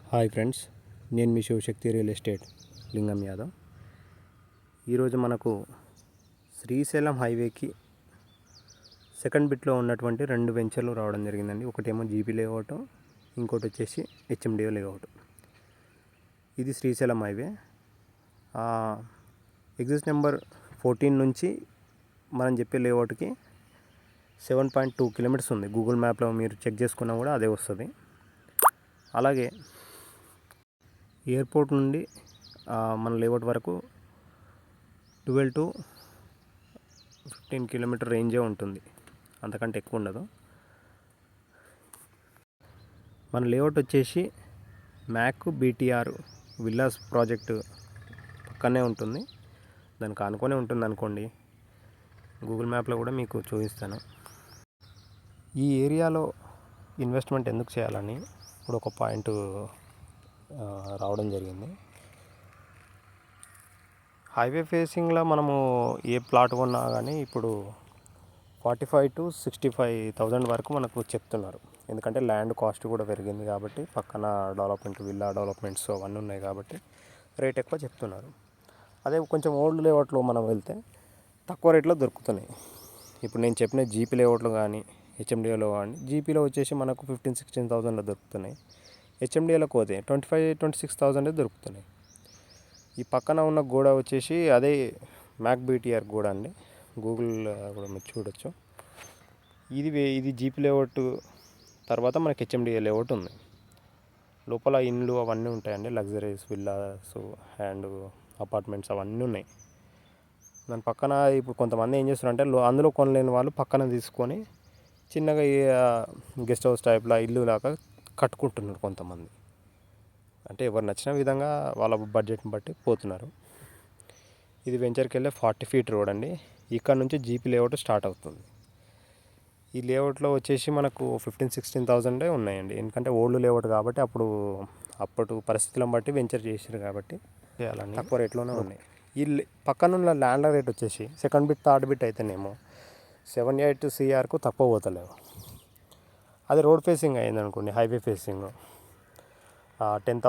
Hi friends, నేను మీ Shivashakti real estate లింగం యాదవ్. ఈరోజు మనకు శ్రీశైలం హైవేకి సెకండ్ బిట్లో ఉన్నటువంటి రెండు వెంచర్లు రావడం జరిగిందండి. ఒకటేమో జీపీ లేఅవుట్, ఇంకోటి వచ్చేసి హెచ్ఎండిఓ లేఅవుట్. ఇది శ్రీశైలం హైవే. ఎగ్జిట్ నెంబర్ 14 నుంచి మనం చెప్పే లేఅవుట్కి 7.2 కిలోమీటర్స్ ఉంది. గూగుల్ మ్యాప్లో మీరు చెక్ చేసుకున్నా కూడా అదే వస్తుంది. అలాగే ఎయిర్పోర్ట్ నుండి మన లేఅవుట్ వరకు 12 to 15 కిలోమీటర్ రేంజే ఉంటుంది, అంతకంటే ఎక్కువ ఉండదు. మన లేఅవుట్ వచ్చేసి మ్యాక్ బీటీఆర్ విల్లాస్ ప్రాజెక్టు పక్కనే ఉంటుంది, దానికి ఆనుకొనే ఉంటుంది అనుకోండి. గూగుల్ మ్యాప్లో కూడా మీకు చూపిస్తాను. ఈ ఏరియాలో ఇన్వెస్ట్మెంట్ ఎందుకు చేయాలని ఇప్పుడు ఒక పాయింట్ రావడం జరిగింది. హైవే ఫేసింగ్లో మనము ఏ ప్లాట్ కొన్నా కానీ ఇప్పుడు 45,000 to 65,000 వరకు మనకు చెప్తున్నారు. ఎందుకంటే ల్యాండ్ కాస్ట్ కూడా పెరిగింది కాబట్టి, పక్కన డెవలప్మెంట్ విల్లా డెవలప్మెంట్స్ అవన్నీ ఉన్నాయి కాబట్టి రేట్ ఎక్కువ చెప్తున్నారు. అదే కొంచెం ఓల్డ్ లేఅవుట్లో మనం వెళ్తే తక్కువ రేట్లో దొరుకుతున్నాయి. ఇప్పుడు నేను చెప్పిన జీపీ లేఅవుట్లు కానీ హెచ్ఎండిఏలో కానీ, జీపీలో వచ్చేసి మనకు 15,000-16,000లో దొరుకుతున్నాయి. హెచ్ఎండిఏలకు పోతే 25,000-26,000 దొరుకుతున్నాయి. ఈ పక్కన ఉన్న గోడ వచ్చేసి అదే మ్యాక్ బీటీఆర్ గోడ అండి. గూగుల్ కూడా మీరు చూడొచ్చు. ఇది జీపీ లేఅవుట్ తర్వాత మనకి హెచ్ఎండిఏ లేఅవుట్ ఉంది. లోపల ఇండ్లు అవన్నీ ఉంటాయండి, లగ్జరీస్ విల్లాస్ అండ్ అపార్ట్మెంట్స్ అవన్నీ ఉన్నాయి. దాని పక్కన ఇప్పుడు కొంతమంది ఏం చేస్తున్నారంటే అందులో కొనలేని వాళ్ళు పక్కన తీసుకొని చిన్నగా గెస్ట్ హౌస్ టైప్లో ఇల్లు లాగా కట్టుకుంటున్నారు కొంతమంది. అంటే ఎవరు నచ్చిన విధంగా వాళ్ళ బడ్జెట్ని బట్టి పోతున్నారు. ఇది వెంచర్కి వెళ్ళే 40 feet రోడ్ అండి. ఇక్కడ నుంచి జీపీ లేఅవుట్ స్టార్ట్ అవుతుంది. ఈ లేఅవుట్లో వచ్చేసి మనకు 15,000-16,000 ఉన్నాయండి. ఎందుకంటే ఓల్డ్ లేఅవుట్ కాబట్టి అప్పుడు పరిస్థితులను బట్టి వెంచర్ చేసారు కాబట్టి చేయాలని తక్కువ రేట్లోనే ఉన్నాయి. ఈ పక్కనున్న ల్యాండ్ రేట్ వచ్చేసి సెకండ్ బిట్ థర్డ్ బిట్ అయితేనేమో 7-8 CRకు తక్కువ పోతలేవు. అది రోడ్ ఫేసింగ్ అయింది అనుకోండి, హైవే ఫేసింగ్ 10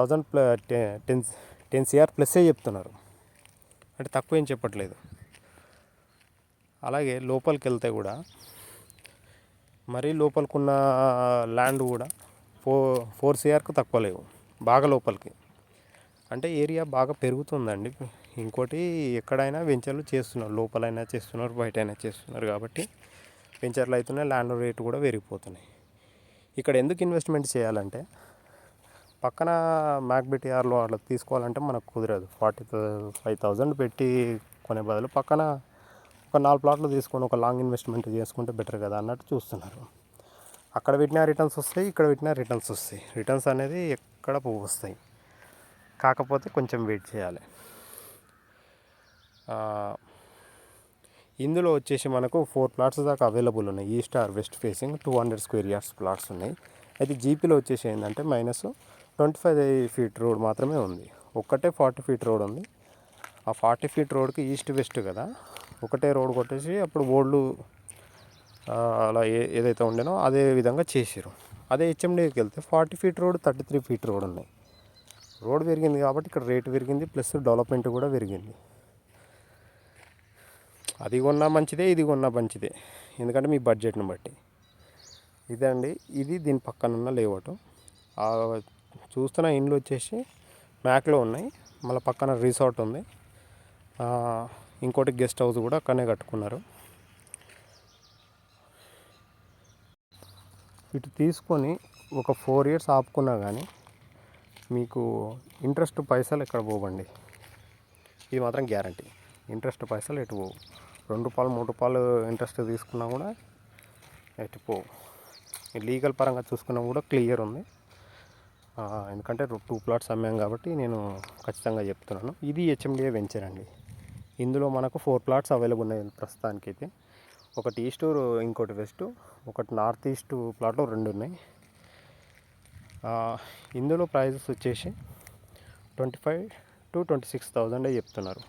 CR ప్లస్సే చెప్తున్నారు, అంటే తక్కువ ఏం చెప్పట్లేదు. అలాగే లోపలికి వెళ్తే కూడా మరీ లోపలికున్న ల్యాండ్ కూడా 4 CRకు తక్కువ లేవు, బాగా లోపలికి. అంటే ఏరియా బాగా పెరుగుతుందండి. ఇంకోటి ఎక్కడైనా వెంచర్లు చేస్తున్నారు, లోపలైనా చేస్తున్నారు, బయటైనా చేస్తున్నారు కాబట్టి వెంచర్లు అవుతున్నాయి, ల్యాండ్ రేటు కూడా పెరిగిపోతున్నాయి. ఇక్కడ ఎందుకు ఇన్వెస్ట్మెంట్ చేయాలంటే పక్కన మ్యాక్ బీటీఆర్లో అట్లా తీసుకోవాలంటే మనకు కుదరదు. 45,000 పెట్టి కొనే బదులు పక్కన ఒక 4 ప్లాట్లు తీసుకొని ఒక లాంగ్ ఇన్వెస్ట్మెంట్ చేసుకుంటే బెటర్ కదా అన్నట్టు చూస్తున్నారు. అక్కడ పెట్టినా రిటర్న్స్ వస్తాయి, ఇక్కడ పెట్టినా రిటర్న్స్ వస్తాయి. రిటర్న్స్ అనేది ఎక్కడ వస్తాయి, కాకపోతే కొంచెం వెయిట్ చేయాలి. ఇందులో వచ్చేసి మనకు 4 ప్లాట్స్ దాకా అవైలబుల్ ఉన్నాయి. East or west facing 200 square yards plots ఉన్నాయి. అయితే జీపీలో వచ్చేసి ఏంటంటే -25 feet రోడ్ మాత్రమే ఉంది. ఒక్కటే 40 feet రోడ్ ఉంది. ఆ 40 feet రోడ్కి ఈస్ట్ వెస్ట్ కదా, ఒకటే రోడ్ కొట్టేసి అప్పుడు ఓల్డ్ అలా ఏదైతే ఉండేనో అదే విధంగా చేసారు. అదే హెచ్ఎండికి వెళ్తే 40 feet రోడ్ 33 feet రోడ్ ఉన్నాయి. రోడ్ పెరిగింది కాబట్టి ఇక్కడ రేటు పెరిగింది, ప్లస్ డెవలప్మెంట్ కూడా పెరిగింది. అది కొన్నా మంచిదే, ఇది కొన్నా మంచిదే, ఎందుకంటే మీ బడ్జెట్ని బట్టి. ఇదండి, ఇది దీని పక్కన ఉన్న లేఅవుట్. చూస్తున్న ఇండ్లు వచ్చేసి మ్యాక్లో ఉన్నాయి. మళ్ళీ పక్కన రిసార్ట్ ఉంది, ఇంకోటి గెస్ట్ హౌస్ కూడా అక్కడనే కట్టుకున్నారు. ఇటు తీసుకొని ఒక 4 years ఆపుకున్నా కానీ మీకు ఇంట్రెస్ట్ పైసలు ఎక్కడ పోవండి, ఇది మాత్రం గ్యారంటీ. ఇంట్రెస్ట్ పైసలు ఎటు పోవు. 2 రూపాయలు 3 రూపాయలు ఇంట్రెస్ట్ తీసుకున్నా కూడా ఎటు పోవు. లీగల్ పరంగా చూసుకున్నా కూడా క్లియర్ ఉంది. ఎందుకంటే 2 plots అమ్మాం కాబట్టి నేను ఖచ్చితంగా చెప్తున్నాను. ఇది హెచ్ఎండిఏ వెంచర్ అండి. ఇందులో మనకు 4 plots అవైలబుల్ ఉన్నాయి ప్రస్తుతానికైతే. ఒకటి ఈస్ట్, ఇంకోటి వెస్ట్, ఒకటి నార్త్ ఈస్ట్ ప్లాట్లు 2 ఉన్నాయి. ఇందులో ప్రైజెస్ వచ్చేసి 25,000-26,000 చెప్తున్నారు.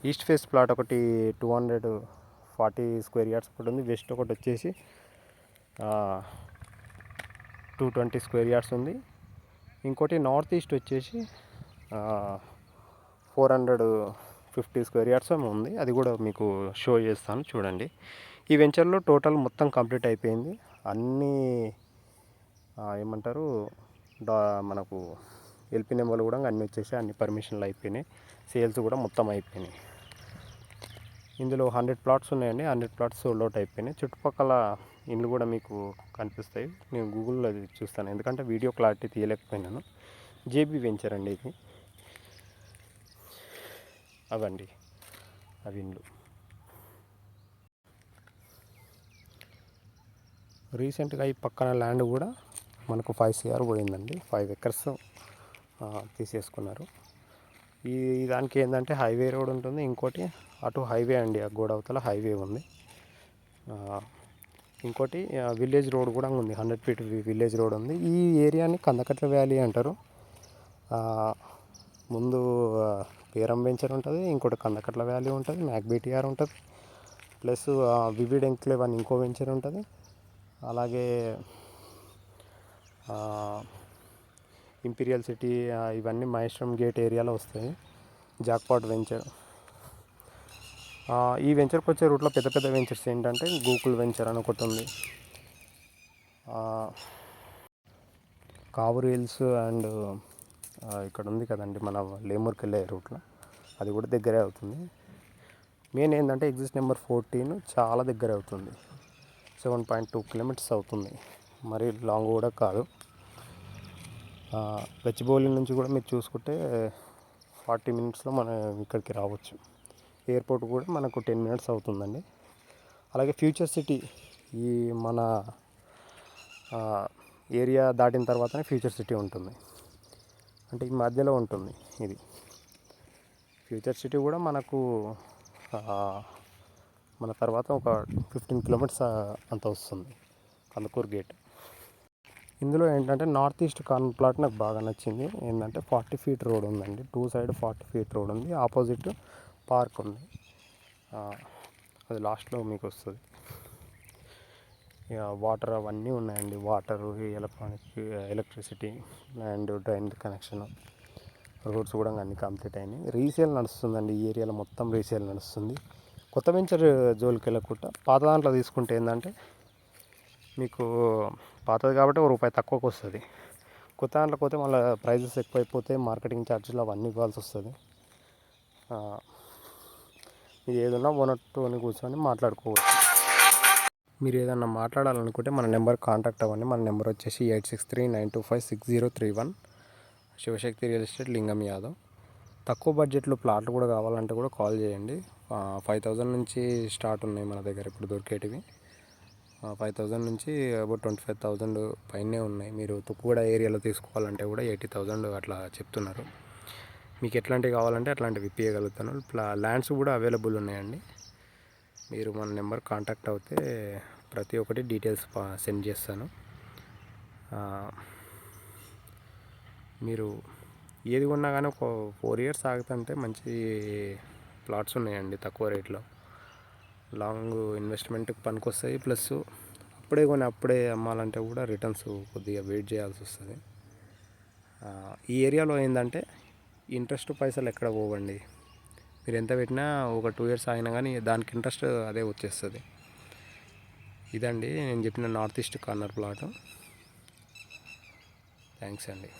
ఈస్ట్ ఫేస్ ప్లాట్ ఒకటి 240 square yards ఒకటి ఉంది. వెస్ట్ ఒకటి వచ్చేసి 220 square yards ఉంది. ఇంకోటి నార్త్ ఈస్ట్ వచ్చేసి 450 స్క్వేర్ యార్డ్స్ ఏమో ఉంది. అది కూడా మీకు షో చేస్తాను చూడండి. ఈ వెంచర్లో టోటల్ మొత్తం కంప్లీట్ అయిపోయింది. అన్నీ ఏమంటారు మనకు ఎల్పి నెంబర్లు కూడా అన్నీ వచ్చేసి అన్ని పర్మిషన్లు అయిపోయినాయి. సేల్స్ కూడా మొత్తం అయిపోయినాయి. ఇందులో 100 ప్లాట్స్ ఉన్నాయండి. 100 ప్లాట్స్ సోల్డ్ అవుట్ అయిపోయినాయి. చుట్టుపక్కల ఇండ్లు కూడా మీకు కనిపిస్తాయి. నేను గూగుల్లో చూస్తాను, ఎందుకంటే వీడియో క్లారిటీ తీయలేకపోయినాను. జేబీ వెంచర్ అండి ఇది. అవండి అవి ఇండ్లు. రీసెంట్గా ఈ పక్కన ల్యాండ్ కూడా మనకు 5 CR పోయిందండి. 5 acres తీసేసుకున్నారు. ఈ దానికి ఏంటంటే హైవే రోడ్ ఉంటుంది. ఇంకోటి అటు హైవే అండి, ఆ గోడవతల హైవే ఉంది. ఇంకోటి విలేజ్ రోడ్ కూడా ఉంది. 100 feet విలేజ్ రోడ్ ఉంది. ఈ ఏరియాని కందకట్ల వ్యాలీ అంటారు. ముందు పేరం వెంచర్ ఉంటుంది, ఇంకోటి కందకట్ల వ్యాలీ ఉంటుంది, మ్యాక్బిటిఆర్ ఉంటుంది, ప్లస్ వివిడ్ ఎంక్లేవ్ అని ఇంకో వెంచర్ ఉంటుంది. అలాగే ఇంపీరియల్ సిటీ, ఇవన్నీ మహేశ్వరం గేట్ ఏరియాలో వస్తాయి. Jackpot venture. ఈ వెంచర్కి వచ్చే రూట్లో పెద్ద పెద్ద వెంచర్స్ ఏంటంటే గోకుల్ వెంచర్ అని ఒకటి ఉంది, కావూరు హిల్స్ అండ్ ఇక్కడ ఉంది కదండి మన లేమూర్కి వెళ్ళే రూట్లో, అది కూడా దగ్గరే అవుతుంది. మెయిన్ ఏంటంటే ఎగ్జిట్ నెంబర్ 14 చాలా దగ్గర అవుతుంది. 7.2 kilometers అవుతుంది. మరి లాంగ్ కూడా కాదు. గచ్చిబౌలి నుంచి కూడా మీరు చూసుకుంటే 40 minutesలో మనం ఇక్కడికి రావచ్చు. ఎయిర్పోర్ట్ కూడా మనకు 10 minutes అవుతుందండి. అలాగే ఫ్యూచర్ సిటీ ఈ మన ఏరియా దాటిన తర్వాతనే ఫ్యూచర్ సిటీ ఉంటుంది. అంటే ఈ మధ్యలో ఉంటుంది ఇది. ఫ్యూచర్ సిటీ కూడా మనకు మన తర్వాత ఒక 15 kilometers అంత వస్తుంది, కందుకూరు గేట్. ఇందులో ఏంటంటే నార్త్ ఈస్ట్ కార్నర్ ప్లాట్ నాకు బాగా నచ్చింది. ఏంటంటే 40 feet రోడ్ ఉందండి. 2 side 40 feet రోడ్ ఉంది. ఆపోజిట్ పార్క్ ఉంది. అది లాస్ట్లో మీకు వస్తుంది. ఇక వాటర్ అవన్నీ ఉన్నాయండి. Water, electricity and drain connection, roads కూడా అన్నీ కంప్లీట్ అయినాయి. రీసేల్ నడుస్తుందండి ఈ ఏరియాలో, మొత్తం రీసేల్ నడుస్తుంది. కొత్త వెంచర్ జోలికి వెళ్ళకుండా పాత దాంట్లో తీసుకుంటే ఏంటంటే మీకు పాతది కాబట్టి ₹1 తక్కువకు వస్తుంది. కొత్త దాంట్లోకి పోతే మళ్ళీ ప్రైజెస్ ఎక్కువైపోతే మార్కెటింగ్ ఛార్జీలు అవన్నీ ఇవ్వాల్సి వస్తుంది. ఇది ఏదన్నా ఓనర్తోని కూర్చొని మాట్లాడుకోవచ్చు. మీరు ఏదన్నా మాట్లాడాలనుకుంటే మన నెంబర్ కాంటాక్ట్ అవ్వండి. మన నెంబర్ వచ్చేసి 8639256031. శివశక్తి రియల్ ఎస్టేట్, లింగం యాదవ్. తక్కువ బడ్జెట్లో ప్లాట్లు కూడా కావాలంటే కూడా కాల్ చేయండి. 5,000 నుంచి స్టార్ట్ ఉన్నాయి మన దగ్గర ఇప్పుడు దొరికేటివి. 5,000 నుంచి అబౌట్ 25,000 పైనే ఉన్నాయి. మీరు తుక్కుగూడ ఏరియాలో తీసుకోవాలంటే కూడా 80,000 అట్లా చెప్తున్నారు. మీకు ఎట్లాంటివి కావాలంటే అట్లాంటివి ఇప్పించగలుగుతాను. ల్యాండ్స్ కూడా అవైలబుల్ ఉన్నాయండి. మీరు మన నెంబర్ కాంటాక్ట్ అవుతే ప్రతి ఒక్కటి డీటెయిల్స్ సెండ్ చేస్తాను. మీరు ఏది కొన్నా కానీ ఒక 4 years ఆగుతుంటే మంచి ప్లాట్స్ ఉన్నాయండి తక్కువ రేట్లో. లాంగ్ ఇన్వెస్ట్మెంట్కి పనికొస్తాయి. ప్లస్ అప్పుడే కొని అప్పుడే అమ్మాలంటే కూడా రిటర్న్స్ కొద్దిగా వెయిట్ చేయాల్సి వస్తుంది. ఈ ఏరియాలో ఏంటంటే ఇంట్రెస్ట్ పైసలు ఎక్కడ పోవండి. మీరు ఎంత పెట్టినా ఒక 2 years అయినా కానీ దానికి ఇంట్రెస్ట్ అదే వచ్చేస్తుంది. ఇదండి నేను చెప్పిన north east corner plot. Thanks అండి.